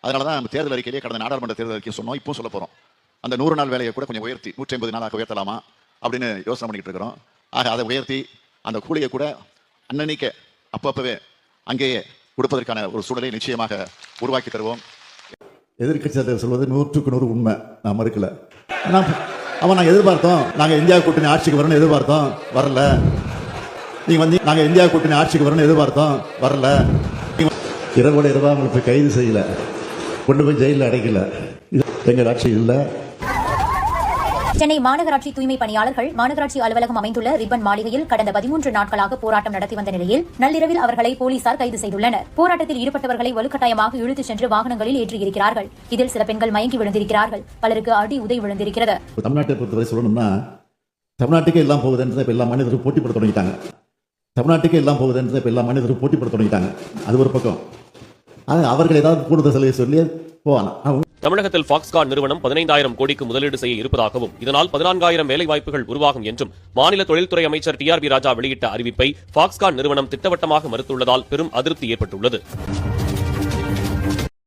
அதனால தான் நம்ம தேர்தல் அறிக்கையிலே கடந்த நாடாளுமன்ற தேர்தல் அறிக்கை சொன்னோம், இப்போ சொல்ல போகிறோம். அந்த 100 நாள் வேலையை கூட கொஞ்சம் உயர்த்தி 150 நாளாக உயர்த்தலாமா அப்படின்னு யோசனை பண்ணிக்கிட்டு இருக்கிறோம். ஆக அதை உயர்த்தி அந்த கூலியை கூட அன்னன்னைக்கு அப்பப்பவே அங்கேயே கொடுப்பதற்கான ஒரு சூழலை நிச்சயமாக உருவாக்கி தருவோம். எதிர்கட்சியாளர் சொல்வது 100க்கு 100 உண்மை, நான் மறுக்கல. அவன் நாங்கள் எதிர்பார்த்தோம், நாங்கள் இந்தியா கூட்டணி ஆட்சிக்கு வரணும்னு எதிர்பார்த்தோம், வரல. நீங்க வந்து நாங்கள் இந்தியா கூட்டணி ஆட்சிக்கு வரணும்னு எதிர்பார்த்தோம், வரல. இரவோட இரவா அவங்களுக்கு கைது செய்யல, கொண்டு போய் ஜெயிலில் அடைக்கல. இது எங்கள் ஆட்சி இல்லை. சென்னை மாநகராட்சி தூய்மை பணியாளர்கள் மாநகராட்சி அலுவலகம் அமைந்துள்ள ரிப்பன் மாளிகையில் கடந்த 13 நாட்களாக போராட்டம் நடத்தி வந்த நிலையில் நள்ளிரவில் அவர்களை போலீசார் கைது செய்துள்ளனர். போராட்டத்தில் ஈடுபட்டவர்களை வலுக்கட்டாயமாக இழுத்துச் சென்று வாகனங்களில் ஏற்றியிருக்கிறார்கள். இதில் சில பெண்கள் மயங்கி விழுந்திருக்கிறார்கள், பலருக்கு அடி உதை விழுந்திருக்கிறது. தமிழ்நாட்டை பொறுத்தவரை சொல்லணும்னா, தமிழ்நாட்டுக்கே எல்லாம் போகுதுன்றதை இப்ப எல்லா மனிதரும் போட்டி போட தொடங்கிட்டாங்க. தமிழ்நாட்டுக்கே எல்லாம் போகுதுன்றதை இப்ப எல்லா மனிதரும் போட்டி போட தொடங்கிட்டாங்க. அது ஒரு பக்கம். அவர்கள் ஏதாவது கூடுதல் சலுகை சொல்லி போவாங்க. தமிழகத்தில் ஃபாக்ஸ்கான் நிறுவனம் 15,000 கோடிக்கு முதலீடு செய்ய இருப்பதாகவும் இதனால் 14,000 வேலைவாய்ப்புகள் உருவாகும் என்றும் மாநில தொழில்துறை அமைச்சர் TRB ராஜா வெளியிட்ட அறிவிப்பை ஃபாக்ஸ்கான் நிறுவனம் திட்டவட்டமாக மறுத்துள்ளதால் பெரும் அதிருப்தி ஏற்பட்டுள்ளது.